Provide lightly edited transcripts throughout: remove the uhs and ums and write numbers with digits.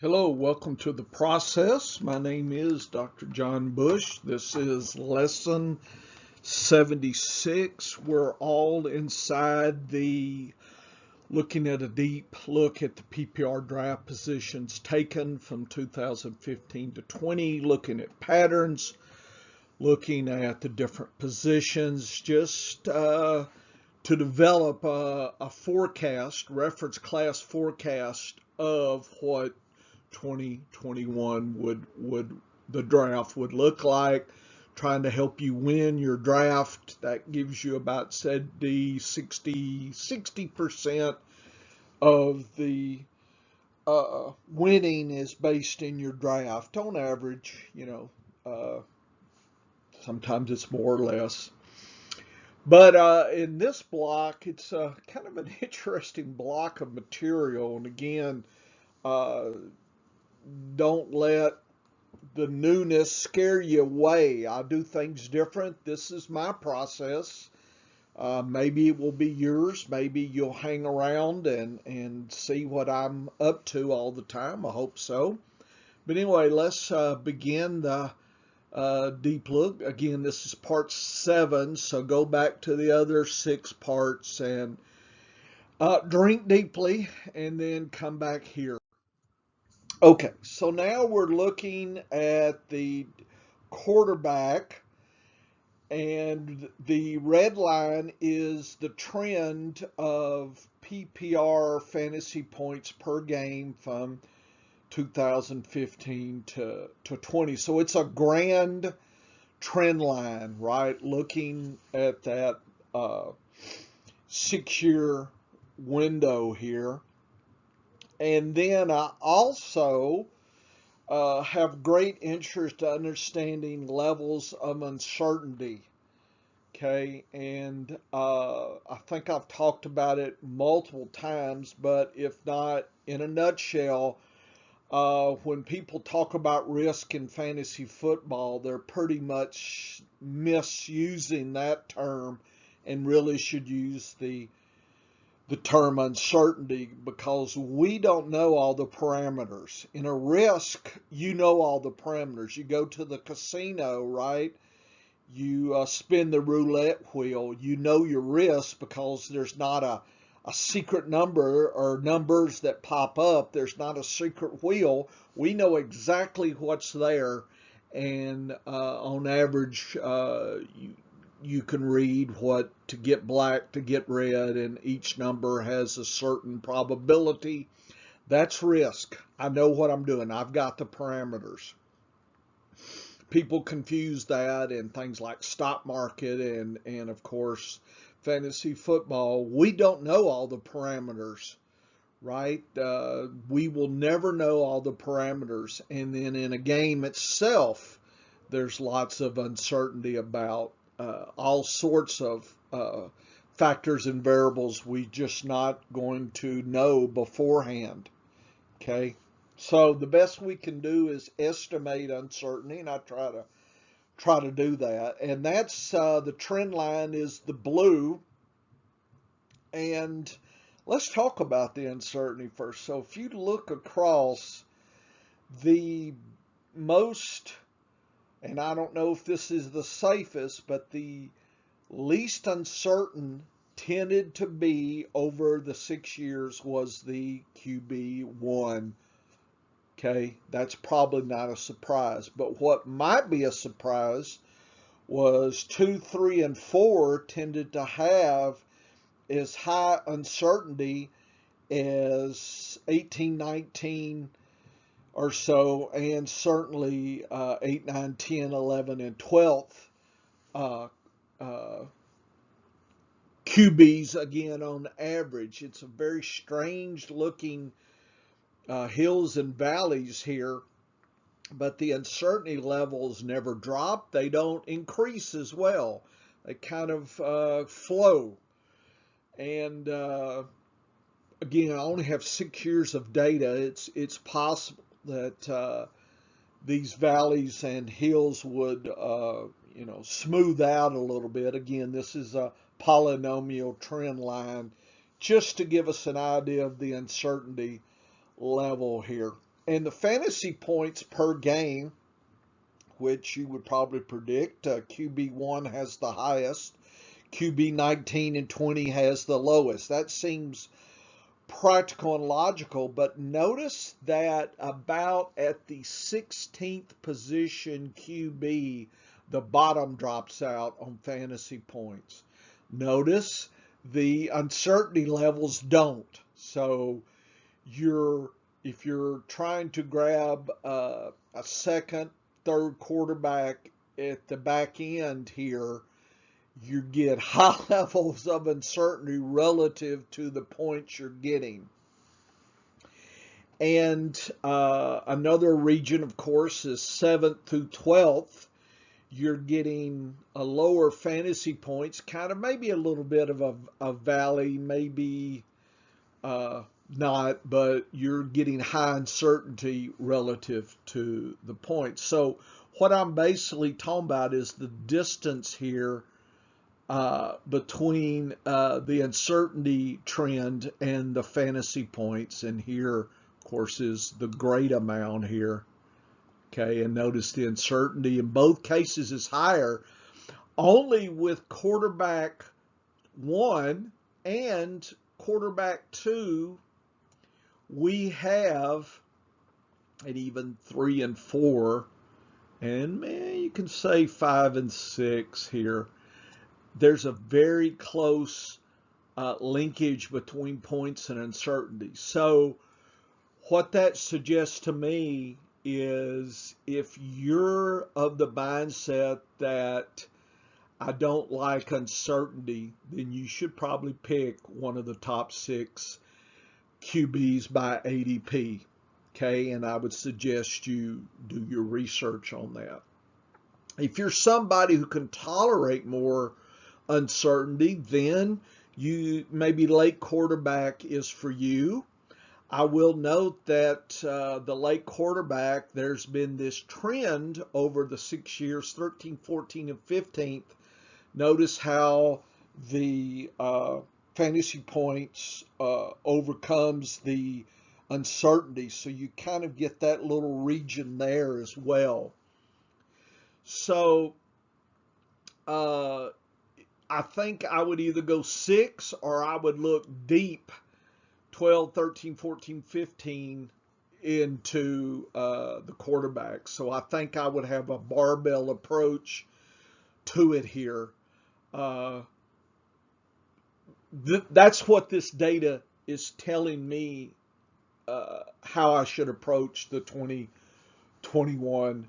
Hello, welcome to the process. My name is Dr. John Bush. This is lesson 76. We're all inside the looking at a deep look at the PPR draft positions taken from 2015 to 20, looking at patterns, looking at the different positions, just to develop a forecast, reference class forecast of what 2021 would the draft would look like, trying to help you win your draft. That gives you about 60% of the winning is based in your draft on average. Sometimes it's more or less. But in this block, it's kind of an interesting block of material. And again, uh, don't let the newness scare you away. I do things different. This is my process. Maybe it will be yours. Maybe you'll hang around and see what I'm up to all the time. I hope so. But anyway, let's begin the deep look. Again, this is part 7, so go back to the other 6 parts and drink deeply and then come back here. Okay, so now we're looking at the quarterback, and the red line is the trend of PPR fantasy points per game from 2015 to 20. So it's a grand trend line, right? Looking at that 6-year window here. And then I also have great interest in understanding levels of uncertainty. Okay, and I think I've talked about it multiple times, but if not, in a nutshell, when people talk about risk in fantasy football, they're pretty much misusing that term and really should use the term uncertainty, because we don't know all the parameters. In a risk, you know all the parameters. You go to the casino, right? You spin the roulette wheel. You know your risk because there's not a secret number or numbers that pop up. There's not a secret wheel. We know exactly what's there. And on average, you can read what to get black, to get red, and each number has a certain probability. That's risk. I know what I'm doing. I've got the parameters. People confuse that and things like stock market and of course fantasy football. We don't know all the parameters, right? We will never know all the parameters. And then in a game itself, there's lots of uncertainty about all sorts of factors and variables we just not going to know beforehand. Okay, so the best we can do is estimate uncertainty, and I try to do that. And that's the trend line is the blue. And let's talk about the uncertainty first. So if you look across the most, and I don't know if this is the safest, but the least uncertain tended to be over the 6 years was the QB1. Okay, that's probably not a surprise. But what might be a surprise was 2, 3, and 4 tended to have as high uncertainty as 18, 19 or so, and certainly 8, 9, 10, 11, and 12th uh, uh, QBs again on average. It's a very strange looking hills and valleys here, but the uncertainty levels never drop. They don't increase as well. They kind of flow. And again, I only have 6 years of data. It's possible that these valleys and hills would smooth out a little bit. Again, this is a polynomial trend line just to give us an idea of the uncertainty level here. And the fantasy points per game, which you would probably predict, QB1 has the highest, QB 19 and 20 has the lowest. That seems practical and logical, but notice that about at the 16th position QB, the bottom drops out on fantasy points. Notice the uncertainty levels don't. So if you're trying to grab a second, third quarterback at the back end here, you get high levels of uncertainty relative to the points you're getting. And another region, of course, is 7th through 12th. You're getting a lower fantasy points, kind of maybe a little bit of a valley, maybe not, but you're getting high uncertainty relative to the points. So what I'm basically talking about is the distance here between the uncertainty trend and the fantasy points. And here, of course, is the great amount here. Okay, and notice the uncertainty in both cases is higher. Only with quarterback 1 and quarterback 2, we have, and even 3 and 4, and you can say 5 and 6 here. There's a very close linkage between points and uncertainty. So what that suggests to me is if you're of the mindset that I don't like uncertainty, then you should probably pick one of the top 6 QBs by ADP. Okay, and I would suggest you do your research on that. If you're somebody who can tolerate more uncertainty, then maybe late quarterback is for you. I will note that the late quarterback, there's been this trend over the 6 years, 13, 14, and 15th. Notice how the fantasy points overcomes the uncertainty. So you kind of get that little region there as well. So I think I would either go 6 or I would look deep 12, 13, 14, 15 into the quarterback. So I think I would have a barbell approach to it here. That's what this data is telling me how I should approach the 2021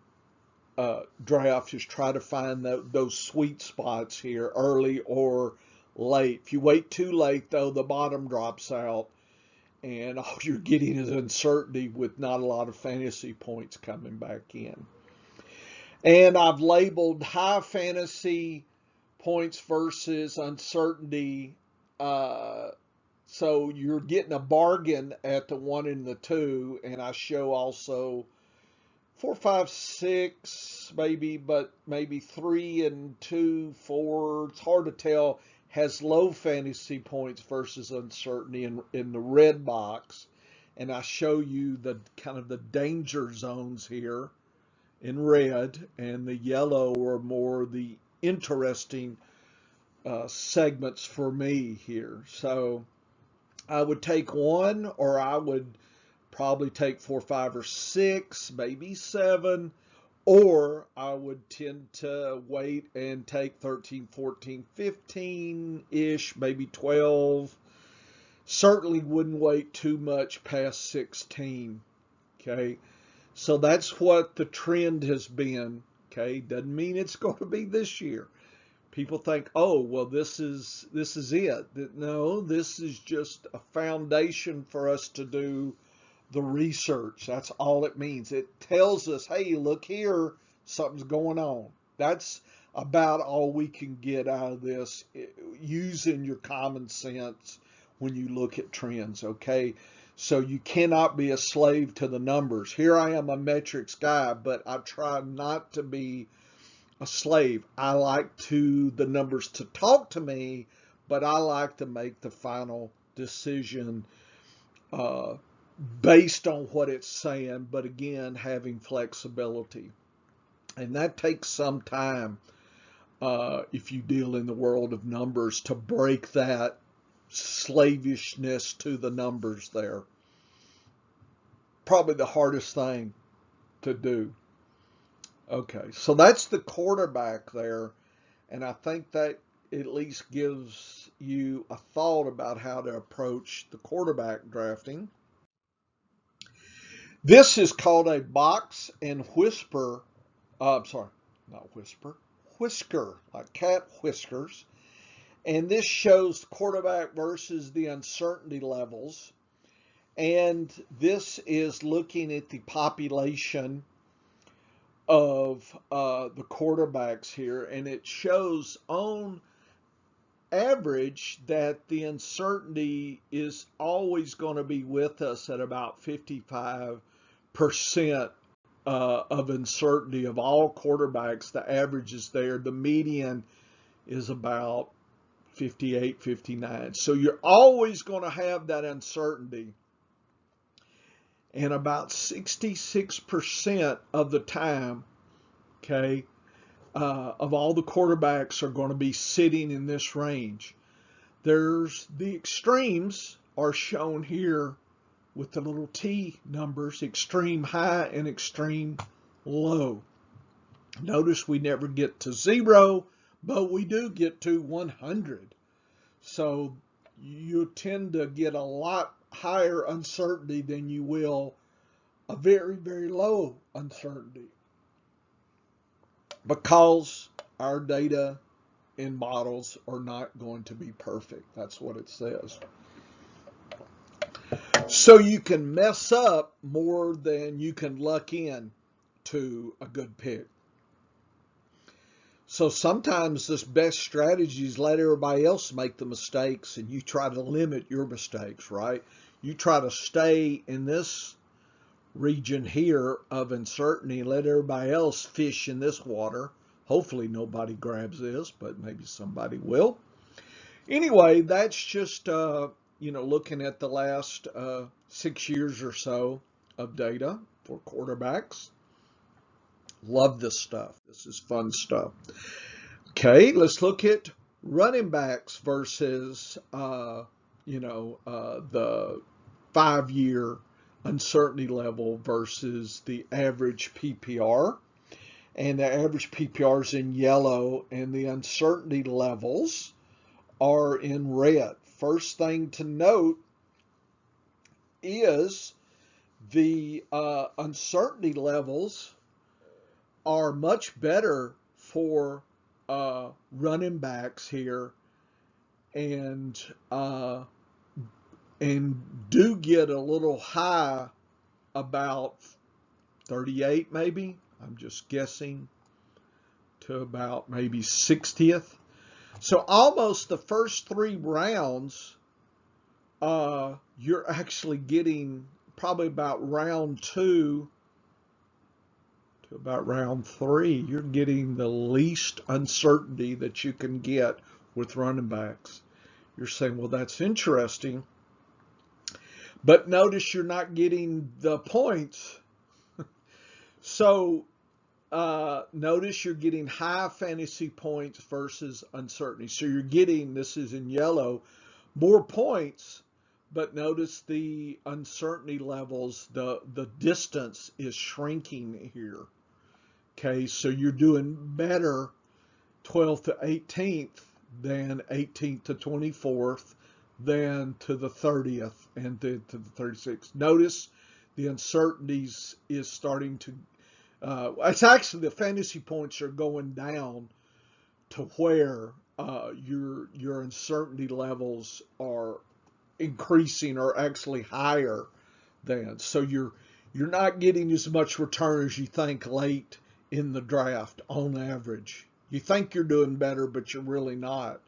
draft, is try to find those sweet spots here, early or late. If you wait too late, though, the bottom drops out, and all you're getting is uncertainty with not a lot of fantasy points coming back in. And I've labeled high fantasy points versus uncertainty. So you're getting a bargain at the 1 and the 2, and I show also 4, 5, 6, maybe, but maybe 3 and 2, 4. It's hard to tell. Has low fantasy points versus uncertainty in the red box, and I show you the kind of the danger zones here in red, and the yellow are more the interesting segments for me here. So I would take 1, or I would probably take 4, 5, or 6, maybe 7, or I would tend to wait and take 13, 14, 15-ish, maybe 12. Certainly wouldn't wait too much past 16. Okay, so that's what the trend has been. Okay, doesn't mean it's going to be this year. People think, oh, well, this is it. No, this is just a foundation for us to do the research. That's all it means. It tells us, hey, look here, something's going on. That's about all we can get out of this, using your common sense when you look at trends, okay? So you cannot be a slave to the numbers. Here I am, a metrics guy, but I try not to be a slave. I like the numbers to talk to me, but I like to make the final decision based on what it's saying, but again, having flexibility. And that takes some time if you deal in the world of numbers to break that slavishness to the numbers there. Probably the hardest thing to do. Okay, so that's the quarterback there. And I think that at least gives you a thought about how to approach the quarterback drafting. This is called a box and whisper. I'm sorry, not whisper, whisker, like cat whiskers. And this shows quarterback versus the uncertainty levels. And this is looking at the population of the quarterbacks here. And it shows on average that the uncertainty is always going to be with us at about 55% of uncertainty of all quarterbacks. The average is there. The median is about 58, 59. So you're always going to have that uncertainty. And about 66% of the time, okay, of all the quarterbacks are going to be sitting in this range. There's the extremes are shown here with the little T numbers, extreme high and extreme low. Notice we never get to 0, but we do get to 100. So you tend to get a lot higher uncertainty than you will a very, very low uncertainty, because our data and models are not going to be perfect. That's what it says. So you can mess up more than you can luck in to a good pick. So sometimes the best strategy is let everybody else make the mistakes and you try to limit your mistakes, right? You try to stay in this region here of uncertainty and let everybody else fish in this water. Hopefully nobody grabs this, but maybe somebody will. Anyway, that's just looking at the last 6 years or so of data for quarterbacks. Love this stuff. This is fun stuff. Okay, let's look at running backs versus the 5-year uncertainty level versus the average PPR. And the average PPR is in yellow, and the uncertainty levels are in red. First thing to note is the uncertainty levels are much better for running backs here, and do get a little high, about 38 maybe. I'm just guessing, to about maybe 60th. So almost the first 3 rounds, you're actually getting probably about round 2 to about round 3. You're getting the least uncertainty that you can get with running backs. You're saying, well, that's interesting. But notice you're not getting the points. So notice you're getting high fantasy points versus uncertainty. So you're getting, this is in yellow, more points, but notice the uncertainty levels, the distance is shrinking here. Okay, so you're doing better 12th to 18th than 18th to 24th, than to the 30th and then to the 36th. Notice the uncertainties is starting to it's actually the fantasy points are going down to where your uncertainty levels are increasing, or actually higher than. So you're not getting as much return as you think late in the draft on average. You think you're doing better, but you're really not.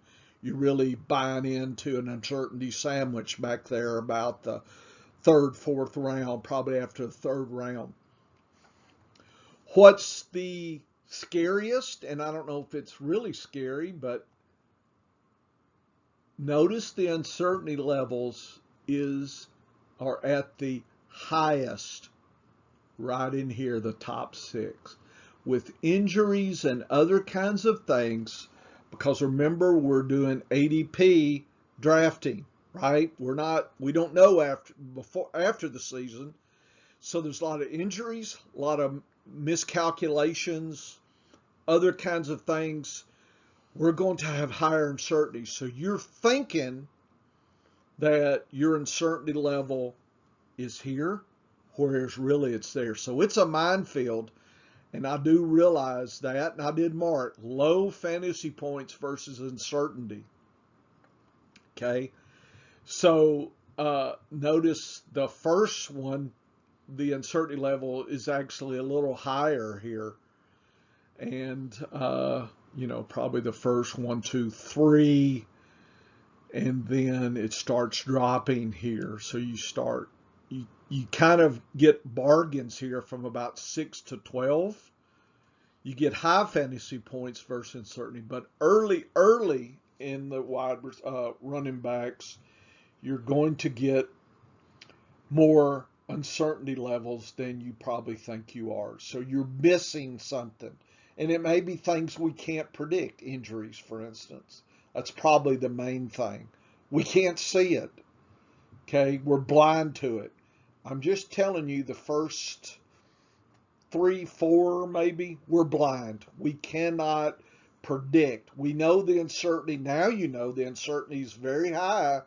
You're really buying into an uncertainty sandwich back there about the 3rd, 4th round, probably after the 3rd round. What's the scariest? And I don't know if it's really scary, but notice the uncertainty levels are at the highest right in here, the top 6. With injuries and other kinds of things, because remember, we're doing ADP drafting, right? We don't know after the season. So there's a lot of injuries, a lot of miscalculations, other kinds of things. We're going to have higher uncertainty. So you're thinking that your uncertainty level is here, whereas really it's there. So it's a minefield, and I do realize that, and I did mark low fantasy points versus uncertainty. Okay, so notice the first one, the uncertainty level is actually a little higher here, and probably the first 1, 2, 3, and then it starts dropping here. So you kind of get bargains here from about 6 to 12. You get high fantasy points versus uncertainty, but early in the wide running backs, you're going to get more uncertainty levels than you probably think you are. So you're missing something. And it may be things we can't predict, injuries, for instance. That's probably the main thing. We can't see it. Okay, we're blind to it. I'm just telling you, the first 3, 4, maybe, we're blind. We cannot predict. We know the uncertainty. Now you know the uncertainty is very high,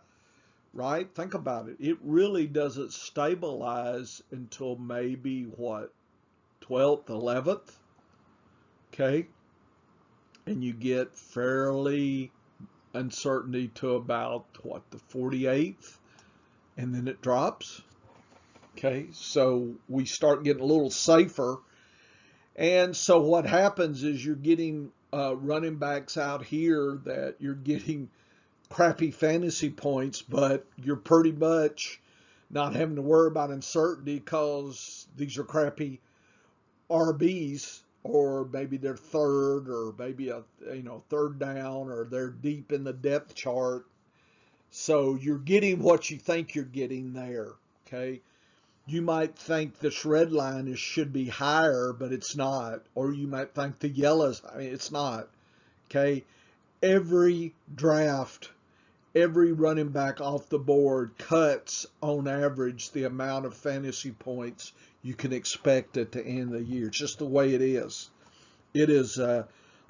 right? Think about it. It really doesn't stabilize until maybe, what, 12th, 11th? Okay? And you get fairly uncertainty to about, what, the 48th? And then it drops. Okay, so we start getting a little safer. And so what happens is you're getting running backs out here that you're getting crappy fantasy points, but you're pretty much not having to worry about uncertainty because these are crappy RBs, or maybe they're third, or maybe a third down, or they're deep in the depth chart. So you're getting what you think you're getting there. Okay. You might think this red line should be higher, but it's not. Or you might think the yellows, it's not. Okay. Every draft, every running back off the board cuts on average the amount of fantasy points you can expect at the end of the year. It's just the way it is. It is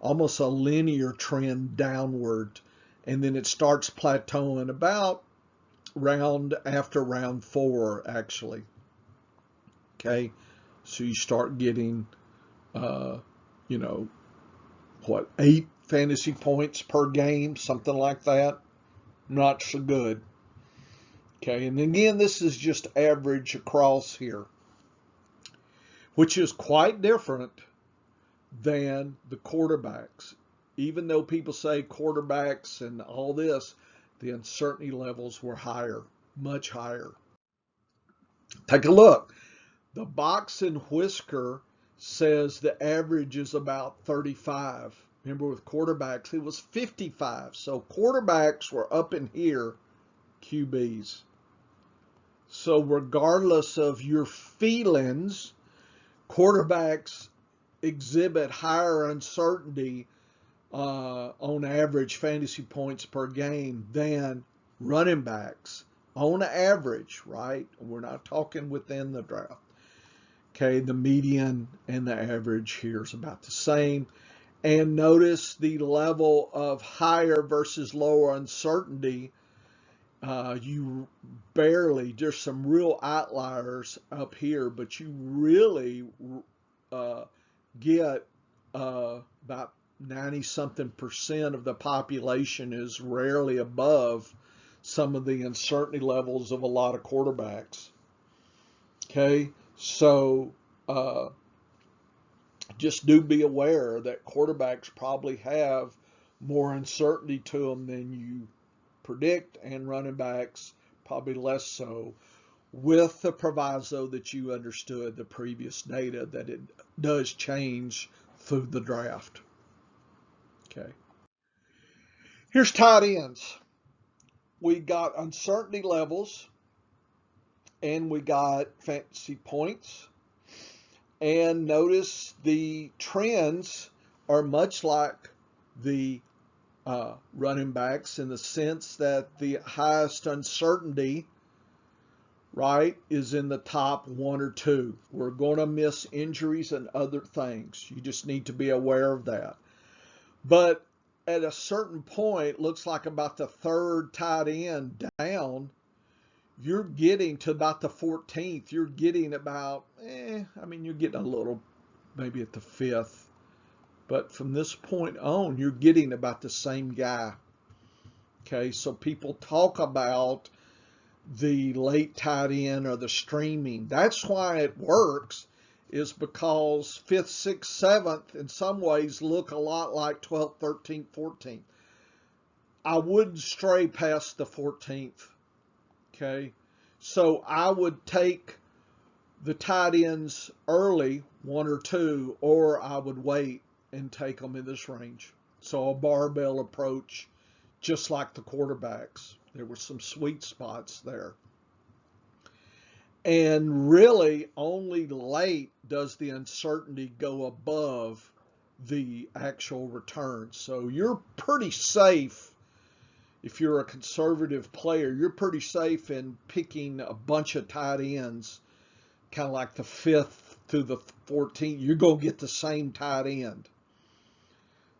almost a linear trend downward, and then it starts plateauing about after round 4, actually. Okay, so you start getting, 8 fantasy points per game, something like that. Not so good. Okay, and again, this is just average across here, which is quite different than the quarterbacks. Even though people say quarterbacks and all this, the uncertainty levels were higher, much higher. Take a look. The box and whisker says the average is about 35. Remember, with quarterbacks, it was 55. So quarterbacks were up in here, QBs. So regardless of your feelings, quarterbacks exhibit higher uncertainty on average fantasy points per game than running backs on average, right? We're not talking within the draft. Okay, the median and the average here is about the same. And notice the level of higher versus lower uncertainty. You barely, there's some real outliers up here, but you really get about 90-something% of the population is rarely above some of the uncertainty levels of a lot of quarterbacks. Okay, so just do be aware that quarterbacks probably have more uncertainty to them than you predict, and running backs probably less so, with the proviso that you understood the previous data that it does change through the draft. Okay. Here's tight ends. We got uncertainty levels and we got fantasy points. And notice the trends are much like the running backs in the sense that the highest uncertainty, right, is in the top one or two. We're going to miss injuries and other things. You just need to be aware of that. But at a certain point, looks like about the third tight end down, you're getting to about the 14th. You're getting about, you're getting a little, maybe at the 5th. But from this point on, you're getting about the same guy. Okay, so people talk about the late tight end or the streaming. That's why it works, is because 5th, 6th, 7th in some ways look a lot like 12th, 13th, 14th. I wouldn't stray past the 14th. Okay, so I would take the tight ends early, 1 or 2, or I would wait and take them in this range. So a barbell approach, just like the quarterbacks. There were some sweet spots there. And really, only late does the uncertainty go above the actual return. So you're pretty safe. If you're a conservative player, you're pretty safe in picking a bunch of tight ends, kind of like the 5th through the 14th. You're going to get the same tight end.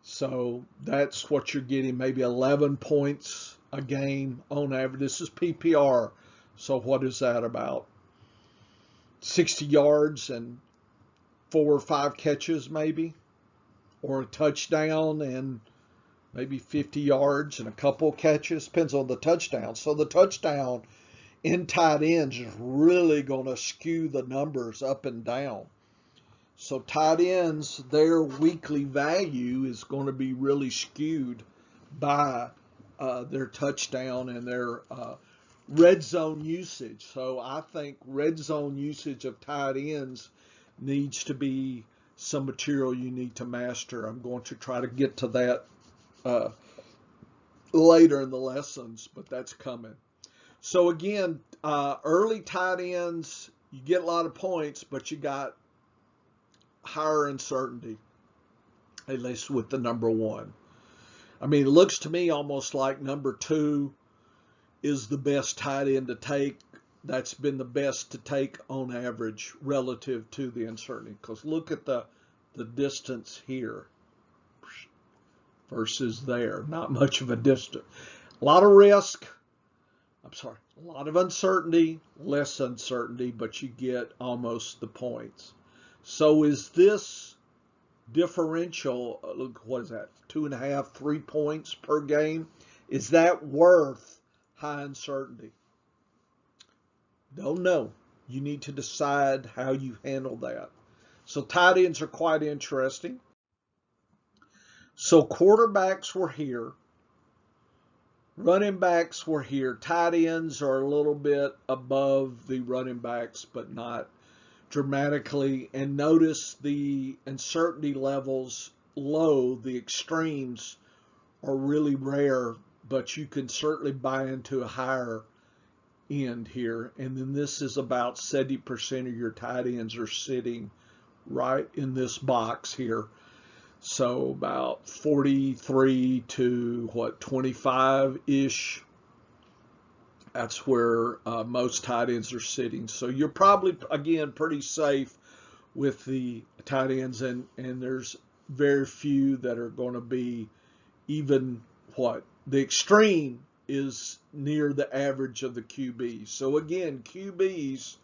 So that's what you're getting, maybe 11 points a game on average. This is PPR. So what is that about? 60 yards and 4 or 5 catches maybe, or a touchdown and maybe 50 yards and a couple catches. Depends on the touchdown. So the touchdown in tight ends is really going to skew the numbers up and down. So tight ends, their weekly value is going to be really skewed by their touchdown and their red zone usage. So I think red zone usage of tight ends needs to be some material you need to master. I'm going to try to get to that later in the lessons, but that's coming. So again, early tight ends, you get a lot of points, but you got higher uncertainty, at least with the number 1. I mean, it looks to me almost like number 2 is the best tight end to take. That's been the best to take on average relative to the uncertainty. Because look at the distance here versus there. Not much of a distance. A lot of risk. A lot of uncertainty, less uncertainty, but you get almost the points. So is this differential, look, what is that, 2.5, 3 points per game? Is that worth high uncertainty? Don't know. You need to decide how you handle that. So tight ends are quite interesting. So quarterbacks were here. Running backs were here. Tight ends are a little bit above the running backs, but not dramatically. And notice the uncertainty levels low. The extremes are really rare, but you can certainly buy into a higher end here. And then this is about 70% of your tight ends are sitting right in this box here. So about 43 to 25-ish. That's where most tight ends are sitting. So you're probably, again, pretty safe with the tight ends, and there's very few that are going to be even the extreme is near the average of the QBs. So again, QBs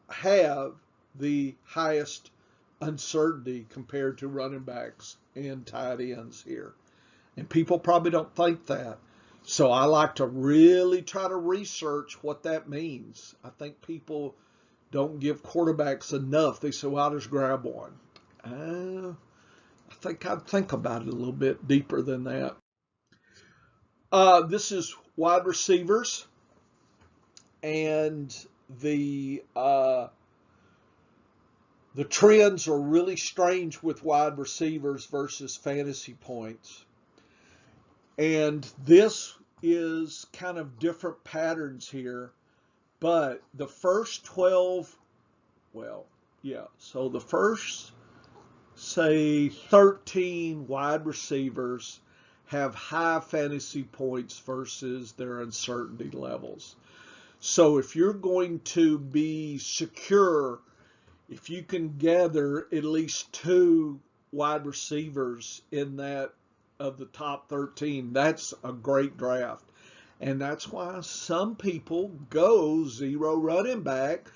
have the highest uncertainty compared to running backs and tight ends here. And people probably don't think that. So I like to really try to research what that means. I think people don't give quarterbacks enough. They say, well, I'll just grab one. I think I'd think about it a little bit deeper than that. This is wide receivers. And the trends are really strange with wide receivers versus fantasy points. And this is kind of different patterns here But the first 12, well, yeah, so the first, say, 13 wide receivers have high fantasy points versus their uncertainty levels. So if you're going to be secure, if you can gather at least two wide receivers in that of the top 13, that's a great draft. And that's why some people go zero running back,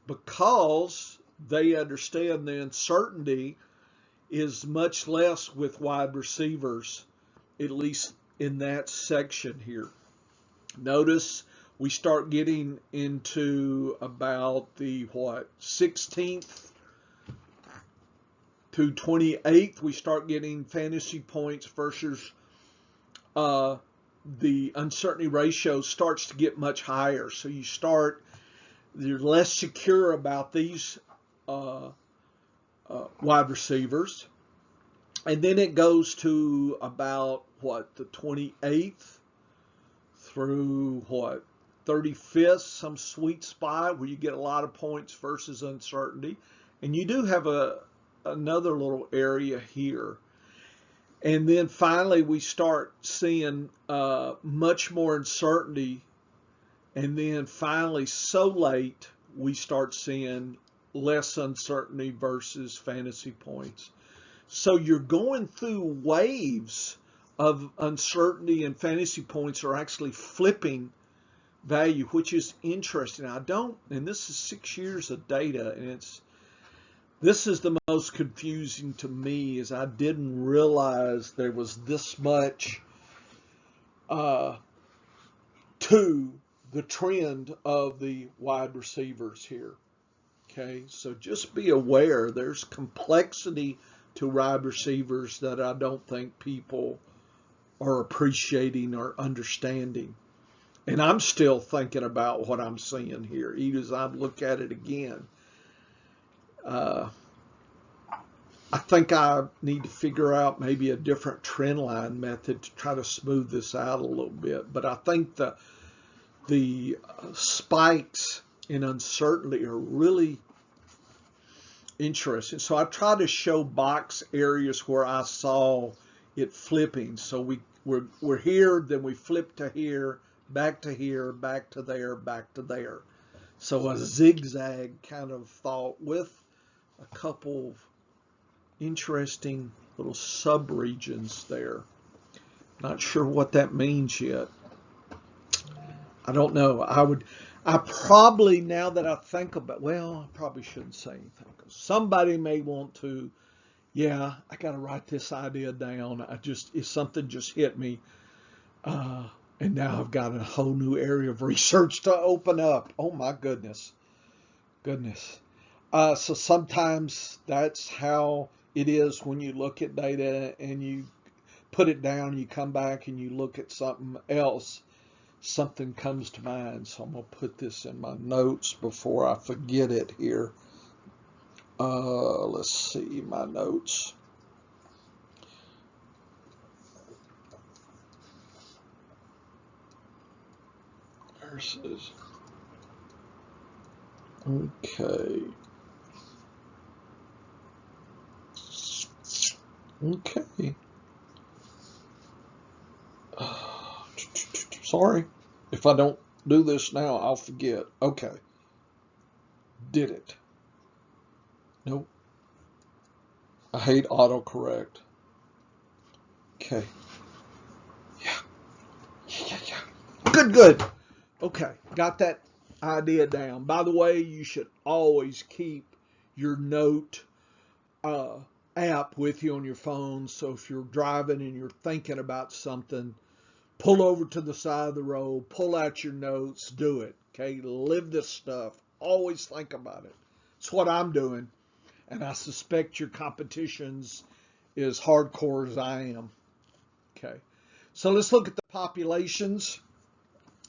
because they understand the uncertainty is much less with wide receivers, at least in that section here. Notice we start getting into about the 16th to 28th, we start getting fantasy points versus the uncertainty ratio starts to get much higher. So you're less secure about these wide receivers. And then it goes to about the 28th through 35th, some sweet spot where you get a lot of points versus uncertainty. And you do have another little area here. And then finally we start seeing much more uncertainty. And then finally, so late, we start seeing less uncertainty versus fantasy points. So you're going through waves of uncertainty, and fantasy points are actually flipping value, which is interesting. And this is 6 years of data, and this is the most confusing to me, is I didn't realize there was this much to the trend of the wide receivers here. Okay, so just be aware there's complexity to wide receivers that I don't think people are appreciating or understanding. And I'm still thinking about what I'm seeing here, even as I look at it again. I think I need to figure out maybe a different trend line method to try to smooth this out a little bit. But I think the spikes in uncertainty are really interesting. So I try to show box areas where I saw it flipping. So we're here, then we flip to here, back to here, back to there, back to there. So a zigzag kind of thought with a couple of interesting little sub-regions there. Not sure what that means yet. I don't know. I probably, now that I think about, well, I probably shouldn't say anything. Somebody may want to, yeah, I got to write this idea down. If something just hit me, and now I've got a whole new area of research to open up. Oh my goodness. So sometimes that's how it is when you look at data and you put it down, you come back and you look at something else, something comes to mind. So I'm going to put this in my notes before I forget it here. Let's see my notes. Versus. Okay. Sorry. If I don't do this now, I'll forget. Okay. Did it. Nope. I hate autocorrect. Okay. Yeah. Good. Okay. Got that idea down. By the way, you should always keep your note app with you on your phone. So if you're driving and you're thinking about something, pull over to the side of the road, pull out your notes, do it. Okay. Live this stuff. Always think about it. It's what I'm doing. And I suspect your competition's as hardcore as I am. Okay. So let's look at the populations.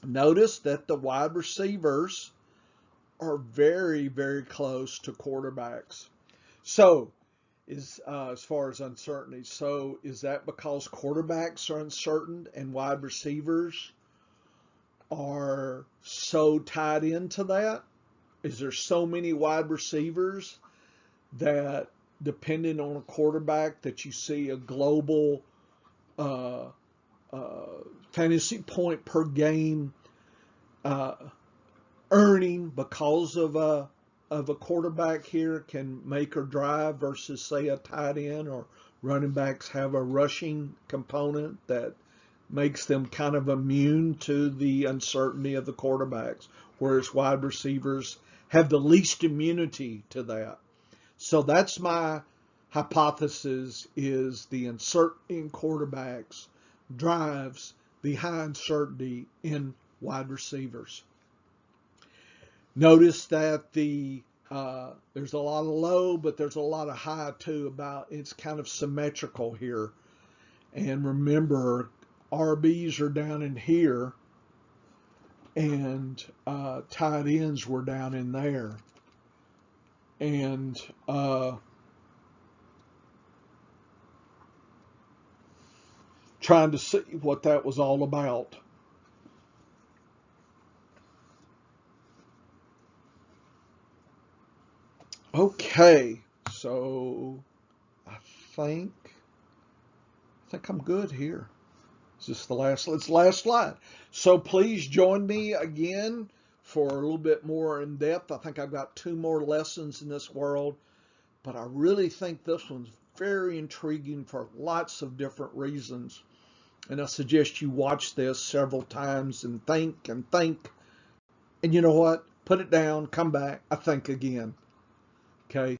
Notice that the wide receivers are very, very close to quarterbacks. So, as far as uncertainty, so is that because quarterbacks are uncertain and wide receivers are so tied into that is there's so many wide receivers that depending on a quarterback that you see a global uh, uh, fantasy point per game uh, earning because of a quarterback here can make or drive versus say a tight end, or running backs have a rushing component that makes them kind of immune to the uncertainty of the quarterbacks, whereas wide receivers have the least immunity to that. So that's my hypothesis, is the uncertainty in quarterbacks drives the high uncertainty in wide receivers. Notice that there's a lot of low, but there's a lot of high too. About it's kind of symmetrical here. And remember, RBs are down in here, and tight ends were down in there. And trying to see what that was all about. Okay, so I think I'm good here. Is this the last? It's the last slide. So please join me again for a little bit more in depth. I think I've got 2 more lessons in this world, but I really think this one's very intriguing for lots of different reasons. And I suggest you watch this several times and think and think. And you know what? Put it down, come back, I think again. Okay.